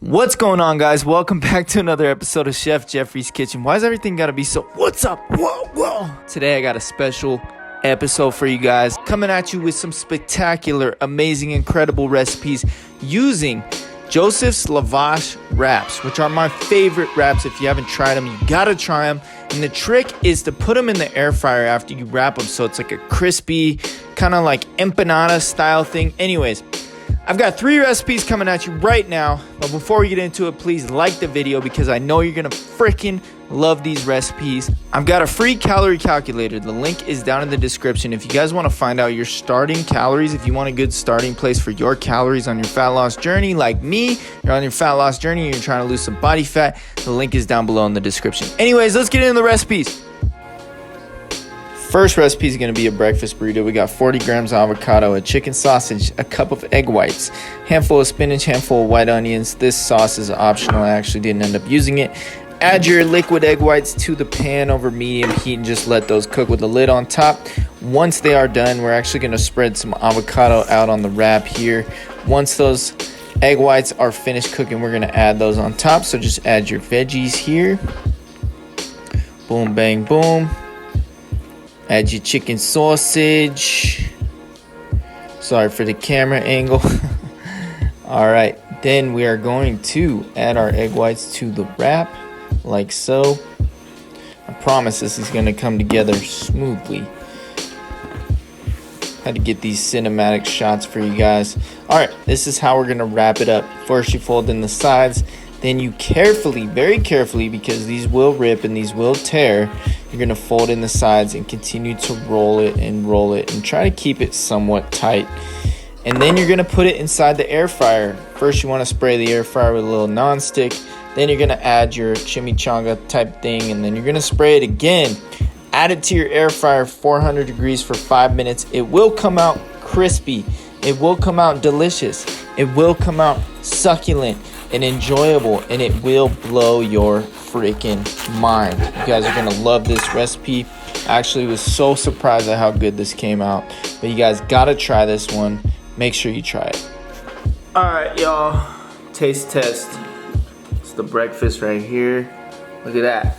What's going on, guys? Welcome back to another episode of Chef Jeffrey's Kitchen. Why is everything gotta be so what's up? Whoa. Today I got a special episode for you guys, coming at you with some spectacular, amazing, incredible recipes using Joseph's Lavash Wraps, which are my favorite wraps. If you haven't tried them, you gotta try them. And the trick is to put them in the air fryer after you wrap them, so it's like a crispy, kind of like empanada style thing. Anyways, I've got 3 recipes coming at you right now, but before we get into it, please like the video because I know you're gonna freaking love these recipes. I've got a free calorie calculator. The link is down in the description. If you guys want to find out your starting calories, if you want a good starting place for your calories on your fat loss journey, like me, you're on your fat loss journey and you're trying to lose some body fat, the link is down below in the description. Anyways, let's get into the recipes. First recipe is going to be a breakfast burrito. We got 40 grams of avocado, a chicken sausage, a cup of egg whites, handful of spinach, handful of white onions. This sauce is optional. I actually didn't end up using it. Add your liquid egg whites to the pan over medium heat and just let those cook with the lid on top. Once they are done, we're actually going to spread some avocado out on the wrap here. Once those egg whites are finished cooking, we're going to add those on top. So just add your veggies here. Boom, bang, boom. Add your chicken sausage. Sorry for the camera angle. All right, then we are going to add our egg whites to the wrap, like so. I promise this is gonna come together smoothly. Had to get these cinematic shots for you guys. All right, this is how we're gonna wrap it up. First, you fold in the sides. Then you carefully, very carefully, because these will rip and these will tear, you're going to fold in the sides and continue to roll it and try to keep it somewhat tight. And then you're going to put it inside the air fryer. First, you want to spray the air fryer with a little nonstick. Then you're going to add your chimichanga type thing, and then you're going to spray it again. Add it to your air fryer, 400 degrees for 5 minutes. It will come out crispy. It will come out delicious. It will come out succulent and enjoyable, and it will blow your freaking mind. You guys are gonna love this recipe. I actually was so surprised at how good this came out, but you guys gotta try this one. Make sure you try it. All right, y'all, taste test. It's the breakfast right here. Look at that.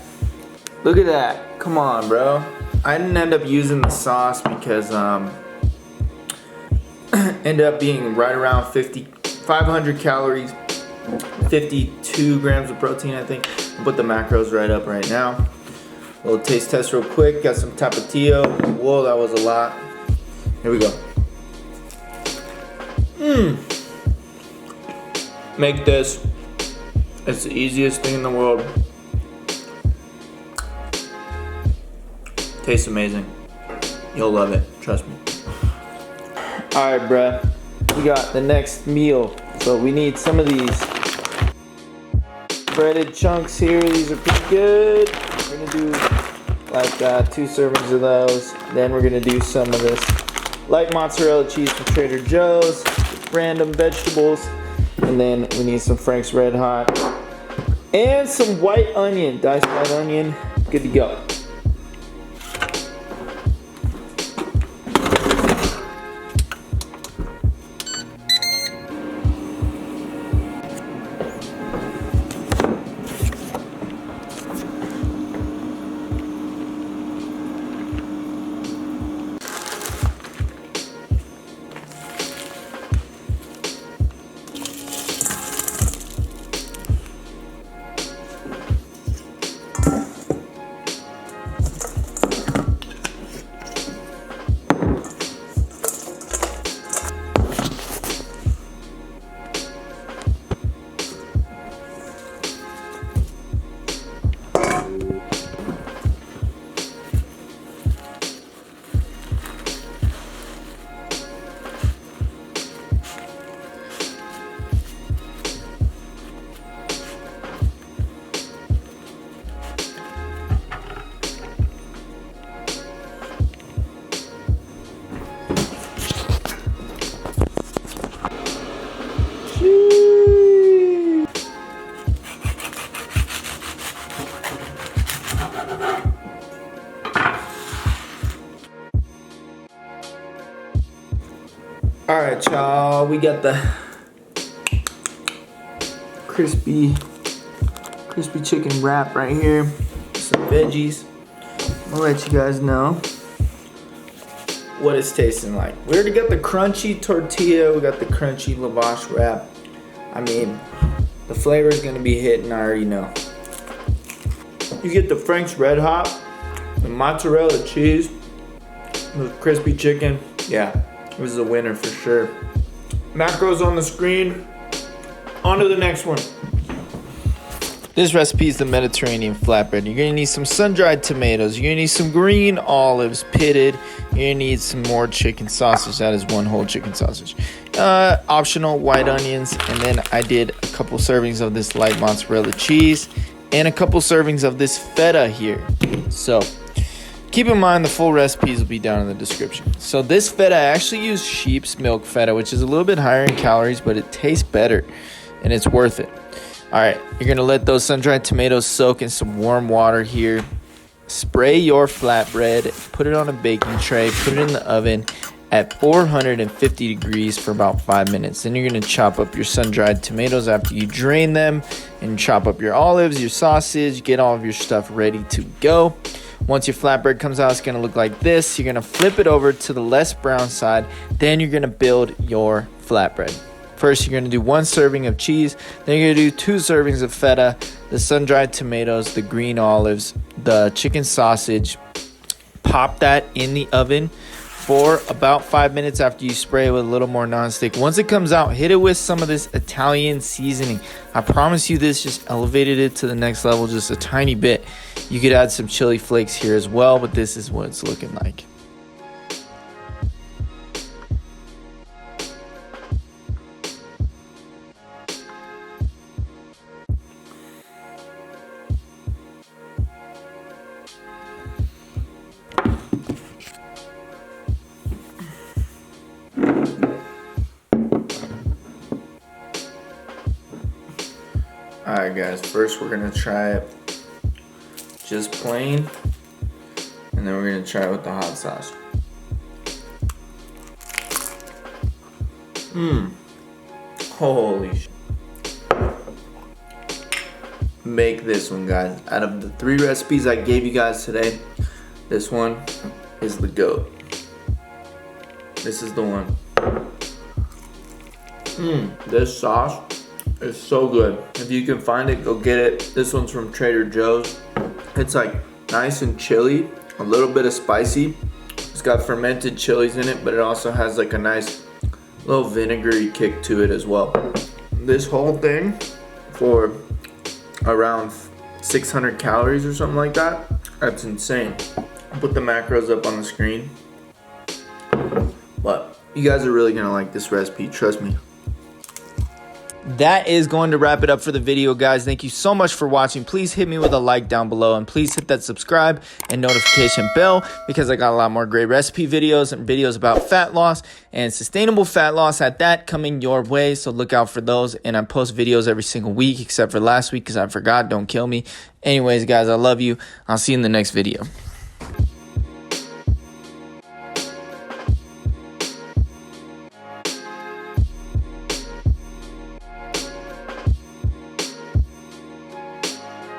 Look at that. Come on, bro. I didn't end up using the sauce because ended up being right around 500 calories, 52 grams of protein, I think. I'll put the macros right up right now. A little taste test real quick. Got some tapatio. Whoa, that was a lot. Here we go. Make this. It's the easiest thing in the world. Tastes amazing. You'll love it. Trust me. Alright, bruh. We got the next meal. So we need some of these breaded chunks here. These are pretty good. We're gonna do like 2 servings of those. Then we're gonna do some of this light mozzarella cheese from Trader Joe's, random vegetables, and then we need some Frank's Red Hot and some white onion, diced white onion. Good to go. All right, y'all, we got the crispy chicken wrap right here. Some veggies. I'll let you guys know what it's tasting like. We already got the crunchy tortilla. We got the crunchy lavash wrap. I mean, the flavor is gonna be hitting, I already know. You get the Frank's Red Hot, the mozzarella cheese, the crispy chicken. Yeah, this is a winner for sure. Macros on the screen. On to the next one. This recipe is the Mediterranean flatbread. You're gonna need some sun-dried tomatoes. You're gonna need some green olives, pitted. You're gonna need some more chicken sausage. That is one whole chicken sausage. Optional white onions, and then I did a couple servings of this light mozzarella cheese and a couple servings of this feta here. So keep in mind the full recipes will be down in the description. So this feta, I actually use sheep's milk feta, which is a little bit higher in calories, but it tastes better and it's worth it. All right, you're gonna let those sun-dried tomatoes soak in some warm water here. Spray your flatbread, put it on a baking tray, put it in the oven at 450 degrees for about 5 minutes. Then you're gonna chop up your sun-dried tomatoes after you drain them, and chop up your olives, your sausage, get all of your stuff ready to go. Once your flatbread comes out, it's gonna look like this. You're gonna flip it over to the less brown side. Then you're gonna build your flatbread. First, you're gonna do 1 serving of cheese. Then you're gonna do 2 servings of feta, the sun-dried tomatoes, the green olives, the chicken sausage. Pop that in the oven for about 5 minutes after you spray it with a little more nonstick. Once it comes out, hit it with some of this Italian seasoning. I promise you this just elevated it to the next level just a tiny bit. You could add some chili flakes here as well, but this is what it's looking like. Alright guys, first we're gonna try it just plain, and then we're gonna try it with the hot sauce. Holy shit. Make this one, guys. Out of the 3 recipes I gave you guys today, this one is the GOAT. This is the one. This sauce is so good. If you can find it, go get it. This one's from Trader Joe's. It's like nice and chili, a little bit of spicy. It's got fermented chilies in it, but it also has like a nice little vinegary kick to it as well. This whole thing for around 600 calories or something like that. That's insane. I'll put the macros up on the screen. But you guys are really gonna like this recipe, trust me. That is going to wrap it up for the video, guys. Thank you so much for watching. Please hit me with a like down below, and please hit that subscribe and notification bell, because I got a lot more great recipe videos and videos about fat loss and sustainable fat loss at that coming your way. So look out for those. And I post videos every single week except for last week because I forgot. Don't kill me. Anyways, guys, I love you. I'll see you in the next video.